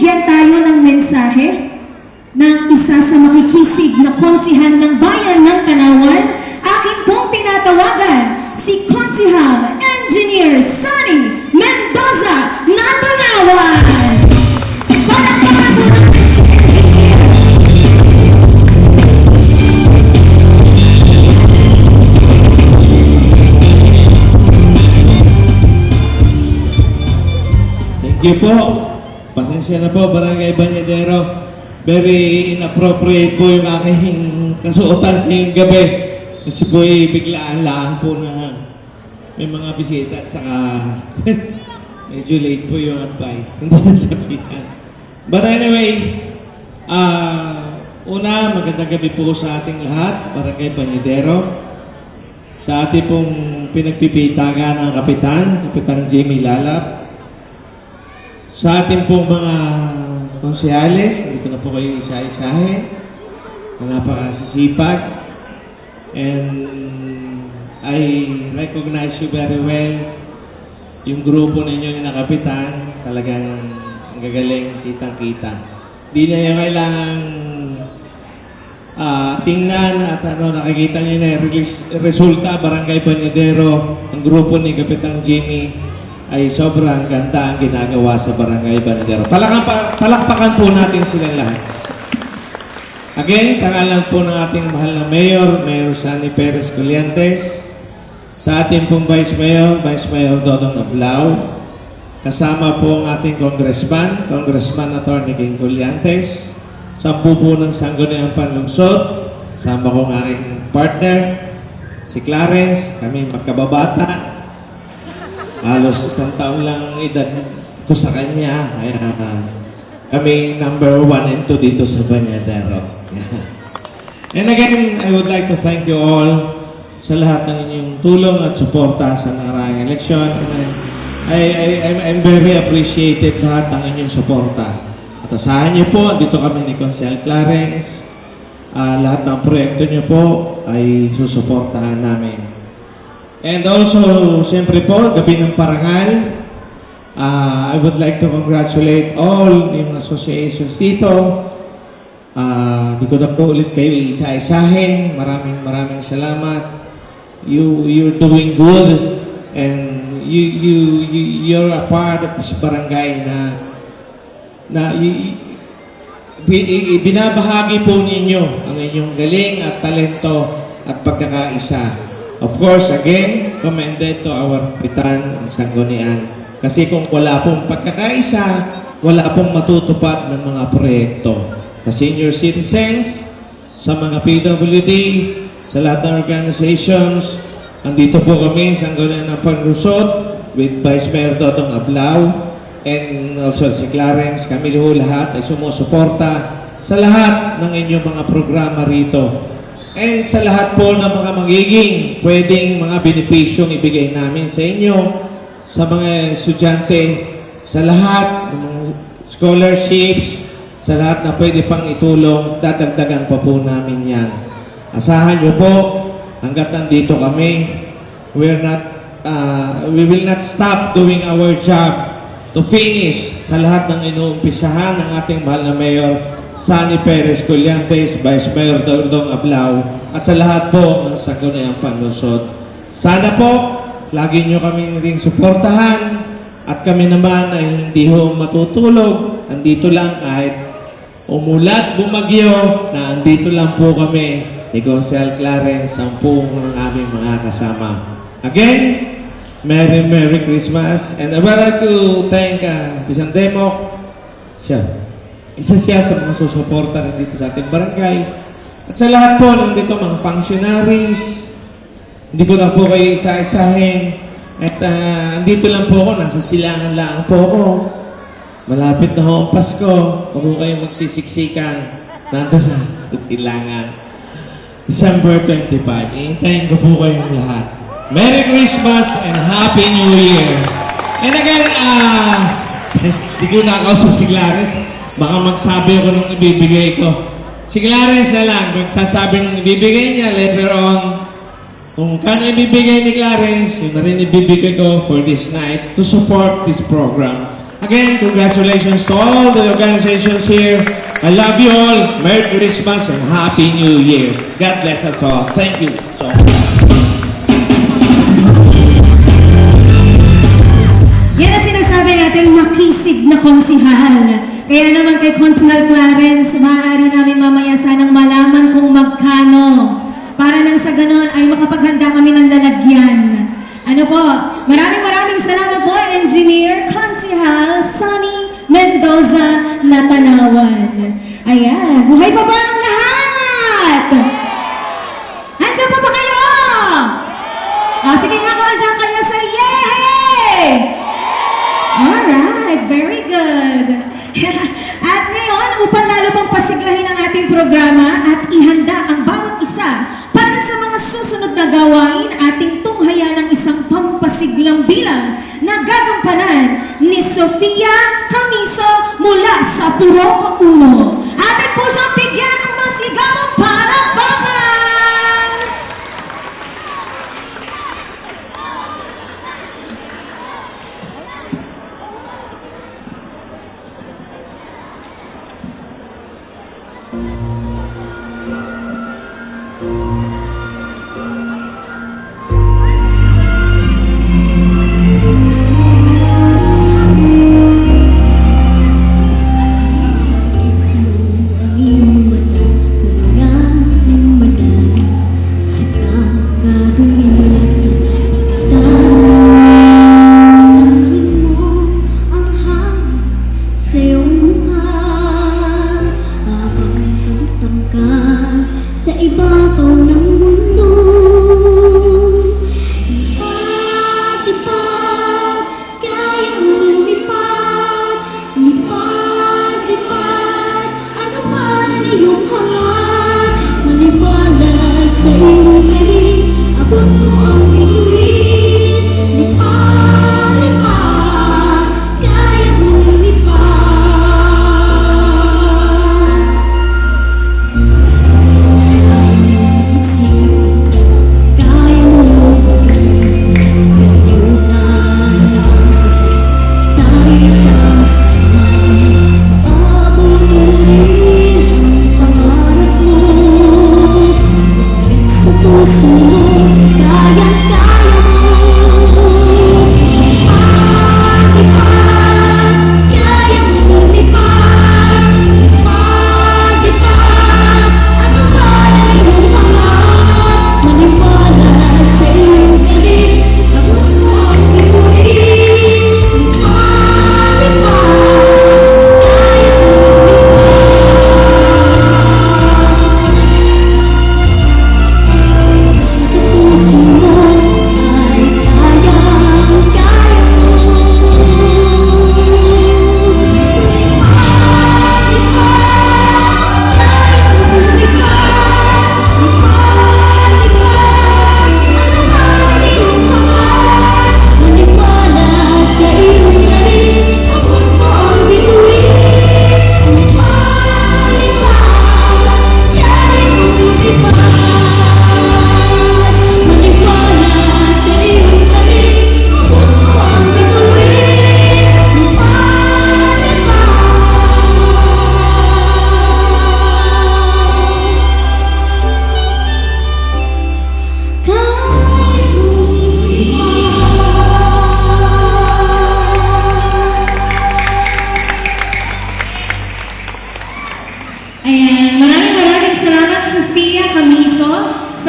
bigyan tayo ng mensahe ng isa sa makikisig na konsihal ng bayan ng Tanawan. Akin pong tinatawagan si Konsihal Engineer Sonny Mendoza ng Tanawan. Palakpakan po natin si Engineer. Thank you po. Pasensya na po, Barangay Banyadero. Very inappropriate po yung aking kasuotan ngayong gabi. Kasi po biglaan lang po na may mga bisita at saka medyo late po yung advice. Hindi sabihan. But anyway, una, magandang gabi po sa ating lahat, Barangay Banyadero. Sa ating pong pinagpipitagan ng Kapitan Jimmy Lalap. Sa ating pong mga konsyales, dito na po kayo isa-isahin, napakasisipag, and I recognize you very well. Yung grupo ninyo na Kapitan, talagang ang gagaling, kitang-kita. Di na yung kailangang tingnan at nakikita nyo na resulta, Barangay Banyadero, ang grupo ni Kapitan Jimmy, ay sobrang ganda ang ginagawa sa Barangay Banyadero. Palakpakan po natin silang lahat. Again, tangalan po ng ating mahal na Mayor Sonny Perez Colliantes, sa ating pong Vice Mayor Dodong Ablao, kasama po ang ating Congressman Atty. King Colliantes, sa po ng Sangguniang Panlungsod, kasama ko ng aking partner, si Clarence, kami magkababata, halos isang taon lang edad ko sa kanya. Kaya kami number 1 and 2 dito sa Banyadero. And again, I would like to thank you all sa lahat ng inyong tulong at suporta sa nakaraang eleksyon. And I'm very appreciated lahat ng inyong suporta. At asahan niyo po, dito kami ni Consel Clarence. Lahat ng proyekto niyo po ay susuportahan namin. And also, siyempre po, Gabi ng Parangal, I would like to congratulate all yung associations dito. Di ko na po ulit kayo isa-isahin. Maraming salamat. You're doing good, and you're a part of this barangay na binabahagi po ninyo ang inyong galing at talento at pagkakaisa. Of course, again, commended to our Kapitan ng Sanggunian. Kasi kung wala pong pagkakaisa, wala pong matutupad ng mga proyekto. Sa senior citizens, sa mga PWD, sa lahat ng organizations, andito po kami, Sanggunian ng Panlusot, with Vice Mayor Dodong Ablao, and also si Clarence, kami lahat ay sumusuporta sa lahat ng inyong mga programa rito. And sa lahat po ng mga magiging pwedeng mga benepisyong ibigay namin sa inyo, sa mga estudyante, sa lahat ng mga scholarships, sa lahat na pwede pang itulong, dadagdagan pa po namin yan. Asahan nyo po, hanggat nandito kami, we will not stop doing our job to finish sa lahat ng inuumpisahan ng ating mahal na Mayor Sonny Perez Colliantes, Vice Mayor Dodong Ablao, at sa lahat po ng Sangguniang Panlungsod. Sana po, lagi nyo kami rin suportahan, at kami naman ay hindi ho matutulog. Andito lang kahit umulat, bumagyo, na andito lang po kami ni Consel Clarence, 10 ng aming mga kasama. Again, Merry Christmas, and I would like to thank Bisan Demok, isa siya sa mga susuporta rin dito sa ating barangay. At sa lahat po nandito mga functionaries, hindi ko na po kayo isa-isahin. At andito lang po ako, nasa silangan lang po ako. Malapit na ho ang Pasko, huwag po kayong magsisiksikan. Nandun na sa silangan. December 25. Hintayin ko po kayong lahat. Merry Christmas and Happy New Year! And again, hindi ko nakausap si Clarence. Baka magsabi ako nung ibibigay ko. Si Clarence na lang, magsasabi nung ibibigay niya later on. Kung kano ibibigay ni Clarence, yun na rin ibibigay ko for this night to support this program. Again, congratulations to all the organizations here. I love you all. Merry Christmas and Happy New Year. God bless us all. Thank you so much. Yan ang sinasabi natin makisig na konsihal. Kaya naman kay Consihal Clarence, maaari namin mamaya sanang malaman kung magkano. Para nang sa ganon ay makapaghanda kami ng lalagyan. Ano po? Maraming salamat po, Engineer Consihal Sonny Mendoza Latanawan. Ayan, buhay pa ba ang lahat? Handa pa ba kayo? Sige nga ko, handa kayo sa yay! Alright, very good. At ngayon, upang lalo pang pasiglahin ang ating programa at ihanda ang bawat isa para sa mga susunod na gawain, ating tunghayan ng isang pampasiglang bilang na gagampanan ni Sofia Camiso mula sa Purok 1. Ating pusong bigyan ng masigamong palakpakan!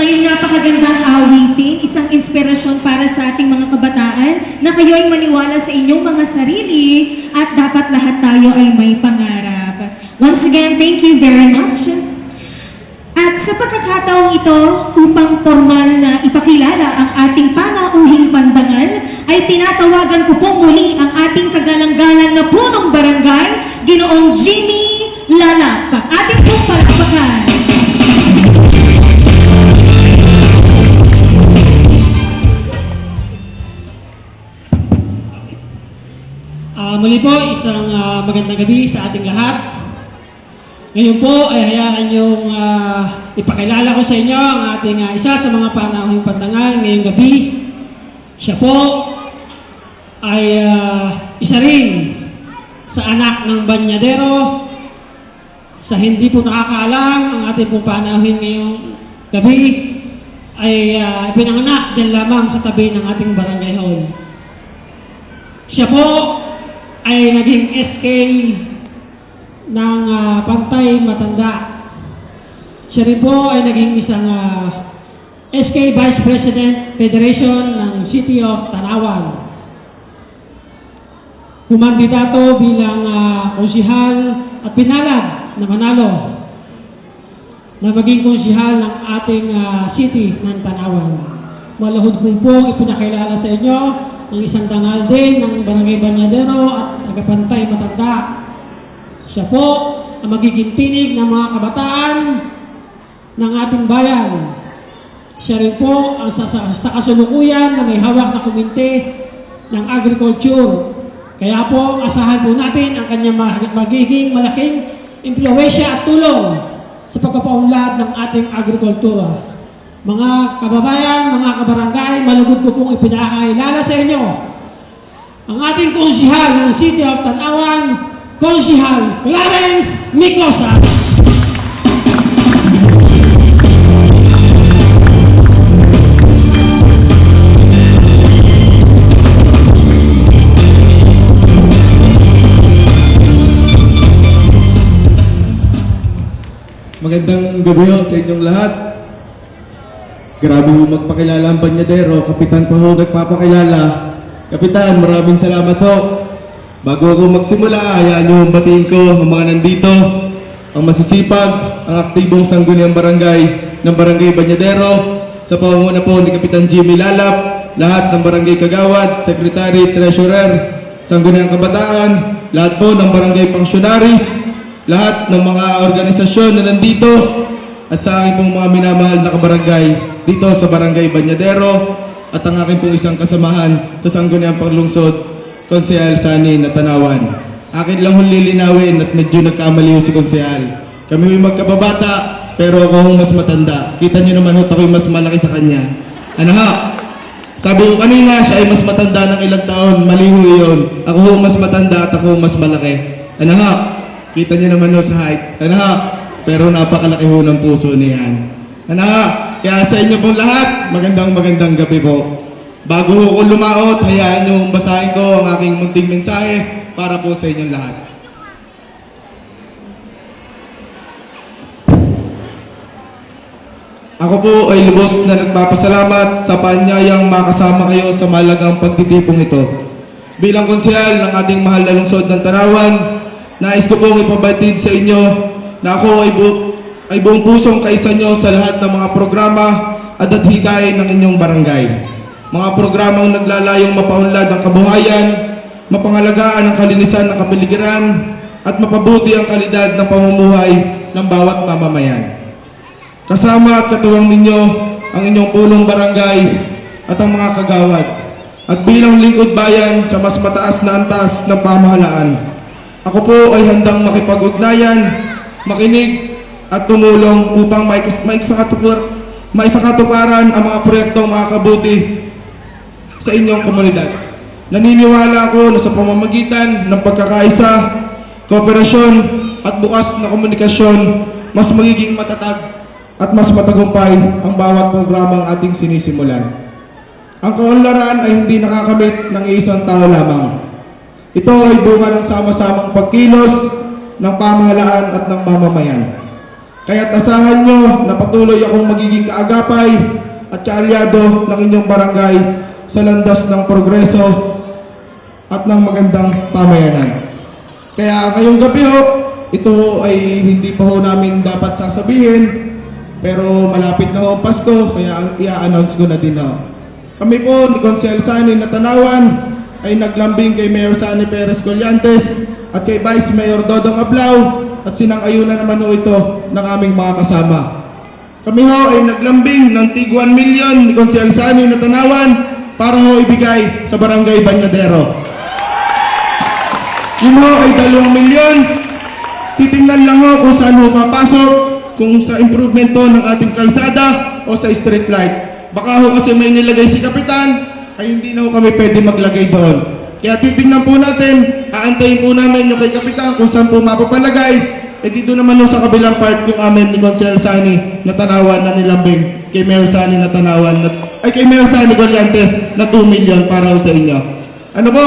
sa iyong napakagandang awitin, isang inspirasyon para sa ating mga kabataan na kayo ay maniwala sa inyong mga sarili at dapat lahat tayo ay may pangarap. Once again, thank you very much. At sa pagkakataong ito, upang formal na ipakilala ang ating panauhing pandangal, ay tinatawagan ko po muli ang ating kagalang-galang na punong barangay, Ginoong Jimmy Lalap. Ating pong palakpakan. Muli po, isang magandang gabi sa ating lahat. Ngayon po ay hayaan niyong ipakilala ko sa inyo ang ating isa sa mga panauhing pandangal ngayong gabi. Siya po ay isa rin sa anak ng banyadero. Sa hindi po nakakaalam, ang ating po panauhin ngayong gabi ay pinanganak dyan lamang sa tabi ng ating barangay hall. Siya po ay naging SK ng Pantay Matanda. Siya rin po ay naging isang SK Vice President Federation ng City of Tanawan. Kumandidato bilang konsihal at pinalad na manalo na maging konsihal ng ating city ng Tanawan. Malahod po ipinakilala sa inyo ang isang dangal din ng Barangay Banyadero at tagapantay Matanda. Siya po ang magiging tinig ng mga kabataan ng ating bayan. Siya rin po ang sa kasulukuyan na may hawak na komite ng agriculture. Kaya po, asahan po natin ang kanyang magiging malaking impluwensya at tulong sa pagpapaunlad ng ating agrikultura. Mga kababayan, mga kabarangay, malugod ko pong ipinakakilala sa inyo ang ating konsihal ng City of Tanawan, Konsihal Clarence Micosa. Magandang gabi ho sa inyong lahat. Grabe ho magpakilala ang banyadero. Kapitan pa ho nagpapakilala. Kapitan, maraming salamat ho. Bago ako magsimula, hayaan niyo batiin ko ang mga nandito, ang masisipag, ang aktibong sangguniang barangay ng Barangay Banyadero, sa pamumuno po ni Kapitan Jimmy Lalap, lahat ng barangay kagawad, secretary, treasurer, sangguniang kabataan, lahat po ng barangay functionaries, lahat ng mga organisasyon na nandito, at sa aking pong mga minamahal na kabarangay dito sa Barangay Banyadero, at ang aking pong isang kasamahan sa sangguniang panglungsod, Konsehal Sani na Tanawan. Akin lang lilinawin at medyo nagkamali si Konsehal. Kami may magkababata, pero ako mas matanda. Kita niyo naman ako'y mas malaki sa kanya. Ano ha? Sabi ko kanina, siya ay mas matanda ng ilang taon. Maliho yun. Ako mas matanda at ako mas malaki. Ano ha? Kita niyo naman sa height. Ano ha? Pero napakalaki ho ng puso niyan. Ano ha? Kaya sa inyo pong lahat, magandang gabi po. Bago ko lumaot, hayaan niyo basahin ko ang aking munting mensahe para po sa inyong lahat. Ako po ay lubos na nagpapasalamat sa paanyayang makasama kayo sa mahalagang pagtitipong ito. Bilang konsehal ng ating mahal na lungsod ng Tanawan, nais ko pong ipabatid sa inyo na ako ay buong pusong kaisa nyo sa lahat ng mga programa at hikain ng inyong barangay. Mga programang naglalayong mapaunlad ang kabuhayan, mapangalagaan ang kalinisan ng kapaligiran, at mapabuti ang kalidad ng pamumuhay ng bawat mamamayan. Kasama at katuwang ninyo ang inyong pulong barangay at ang mga kagawad, at bilang lingkod bayan sa mas mataas na antas ng pamahalaan. Ako po ay handang makipag-ugnayan, makinig at tumulong upang maisakatuparan ang mga proyektong makakabuti sa inyong komunidad. Naniniwala ako na sa pamamagitan ng pagkakaisa, kooperasyon at bukas na komunikasyon, mas magiging matatag at mas matagumpay ang bawat programang ating sinisimulan. Ang kaunlaran ay hindi nakakamit ng isang tao lamang. Ito ay bunga ng sama-samang pagkilos ng pamahalaan at ng mamamayan. Kaya't asahan nyo na patuloy akong magiging kaagapay at kaalyado ng inyong barangay sa landas ng progreso at ng magandang pamayanan. Kaya ngayong gabi ho, ito ay hindi pa ho namin dapat sasabihin, pero malapit na ho ang Pasko, kaya i-announce ko na din ho. Kami po ni Konsehal Sani na Tanawan ay naglambing kay Mayor Sani Perez Collantes at kay Vice Mayor Dodong Ablao, at sinang-ayunan naman ho ito ng aming mga kasama. Kami ho ay naglambing ng tig 1 million ni Konsehal Sani na Tanawan para ho ibigay sa Barangay Banyadero. Yun ho ay 2 milyon. Titingnan lang ho kung saan ho papasok, kung sa improvement ho ng ating kalsada o sa street light. Baka ho kasi may nilagay si Kapitan, ay hindi na ho kami pwede maglagay doon. Kaya titignan po natin, aantayin po namin yung kay Kapitan kung saan po mapapalagay. Dito naman sa kabilang part yung amin ni Consel Sani na tanawan na nilambing kay Mayor Sani na tanawan kay Mayor Sani Goliantes na 2 million para sa inyo. Ano po?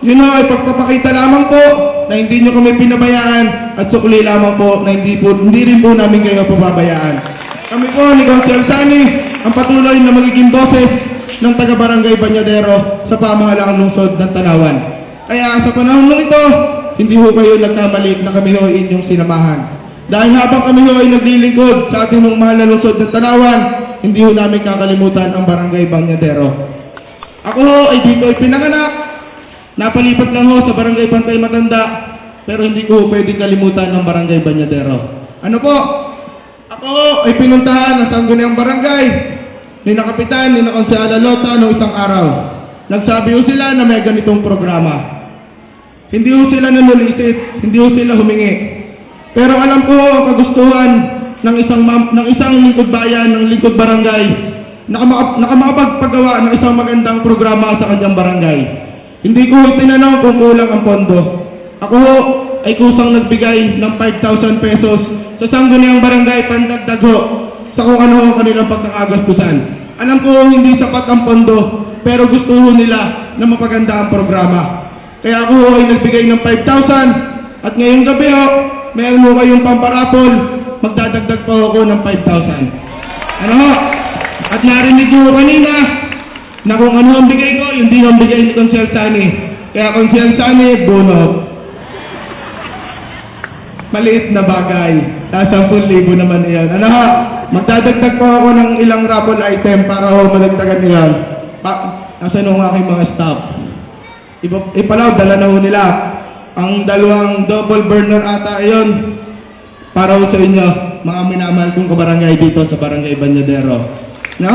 Yun o, ipagpapakita lamang po na hindi nyo kami pinabayaan at sukli lamang po na hindi rin po namin kayo pababayaan. Kami po ni Consel Sani ang patuloy na magiging boses ng taga-barangay Bañadero sa pamahalaang lungsod ng Tanawan. Kaya sa panahon ng ito, hindi ho kayo nagkamali na kami ho inyong sinamahan. Dahil habang kami ho ay naglilingkod sa ating mga mahal na lungsod ng Tanawan, hindi ho namin kakalimutan ang barangay Bañadero. Ako ho ay dito ay pinanganak, napalipat lang ho sa barangay Pantay Matanda, pero hindi ko ho pwedeng kalimutan ang barangay Bañadero. Ano po? Ako ho ay pinuntahan ng sangguniang barangay ni na Kapitan, ni na Konsehal Lota noong isang araw. Nagsabi ho sila na may ganitong programa. Hindi ho sila nanulisit, hindi ho sila humingi. Pero alam ko ang kagustuhan ng isang lingkod bayan, ng lingkod barangay, nakamapagpagawa ng isang magandang programa sa kanyang barangay. Hindi ko tinanong kung kulang ang pondo. Ako ho ay kusang nagbigay ng 5,000 pesos sa sangguniang barangay pandagdag ho sa kung ano ang kanilang pagkakagastusan. Alam ko hindi sapat ang pondo, pero gusto ho nila na mapaganda ang programa. Kaya ako ay nagbigay ng 5,000 at ngayong gabi ho, mayroon mo kayong pamparapol, magdadagdag pa ako ng 5,000. Ano ho? At narinig ko kanina na kung ano ang bigay ko, hindi ang bigay ni Consel Sani. Kaya Consel Sani, bono. Maliit na bagay. 10,000 naman iyan. Ano ho? Magdadagdag pa ako ng ilang raffle item para ho malagdagan niyan. Nasaan ang aking mga staff? Ipalaw, dala na ho nila. Ang dalawang double burner ata iyon para ho sa inyo, mga minamahal kong kabarangay dito sa Barangay Bañadero. No,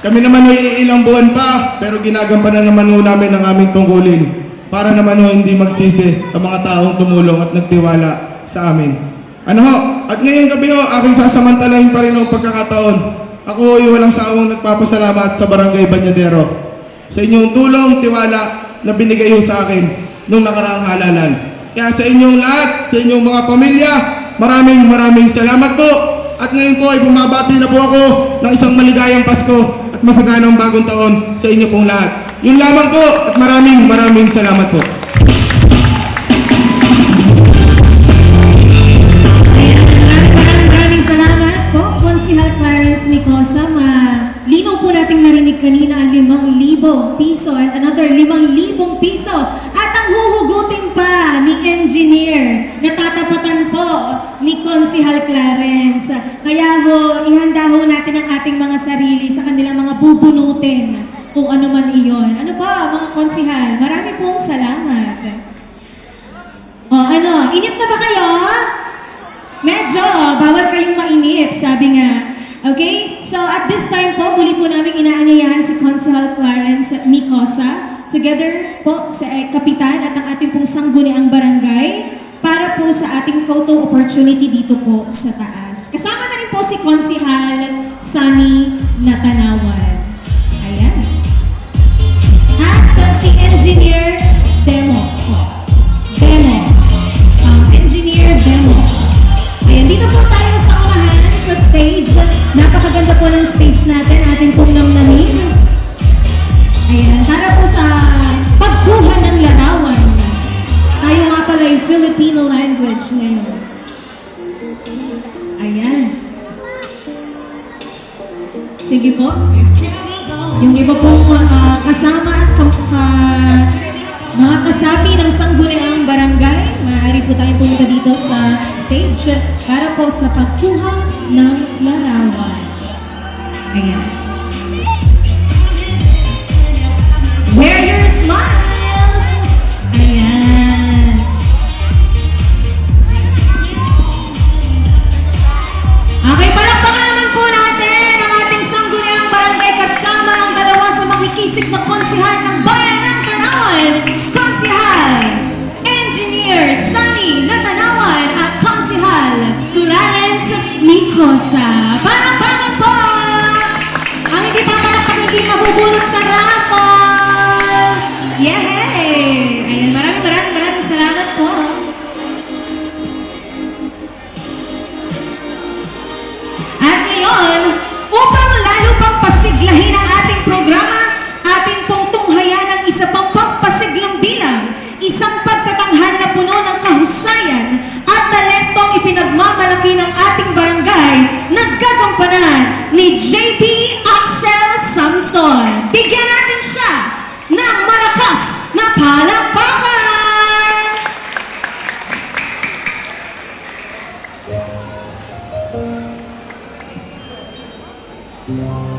kami naman ay ilang buwan pa, pero ginagampanan naman ho namin ang aming tungkulin para naman ho hindi magsisi sa mga taong tumulong at nagtiwala sa amin. Ano ho? At ngayong gabi ho, aking sasamantalahin pa rin ang pagkakataon. Ako ay walang sawang nagpapasalamat sa Barangay Bañadero sa inyong tulong, tiwala na binigay ho sa akin noong nakaraang halalan. Kaya sa inyong lahat, sa inyong mga pamilya, maraming salamat po. At ngayon po ay bumabati na po ako ng isang maligayang Pasko at masaganang bagong taon sa inyo pong lahat. Yun lamang po at maraming salamat po. Maraming salamat po, Consehal Clarence Nicosa. Linaw po nating narinig kanina ang 5,000 piso at another 5,000 piso. At ang huhugutin pa ni Engineer, natatapatan po ni Consehal Clarence. Kaya ho, ihanda ho natin ang ating mga sarili sa kanilang mga bubunutin kung ano man iyon. Ano po, mga Consehal? Marami pong salamat. O ano, inip na ba kayo? Medyo, bawal kayong mainip, sabi nga. Okay? So at this time po, muli po namin inaanyayahan si Consehal Clarence Nicosa together po sa Kapitan at ang ating pong sangguniang barangay para po sa ating photo opportunity dito po sa taas. Kasama na rin po si Consehal Sani Natanawan. Ayan. At si Engineer Demo. Engineer Demo. Ayan, dito po tayo sa unahan sa stage. Napakaganda po ng stage natin, ating pong namnamin. Ayan, para po sa pagkuha ng larawan. Tayo nga pala yung Filipino language ngayon. Ayan. Sige po. Yung iba pong kasama at mga kasapi ng sangguniang barangay, maaari po tayo pumunta dito sa stage para po sa pagkuha ng larawan. Ayan. Wear your smiles! Ayan. Okay, palakpakan naman po natin ang ating sangguniang barangay kasama ang dalawa sa makikisig na konsehal ng bayan ng Tanawan. Consehal Engineer Sani Natanawan at Consehal Clarence Nicosa. Thank you.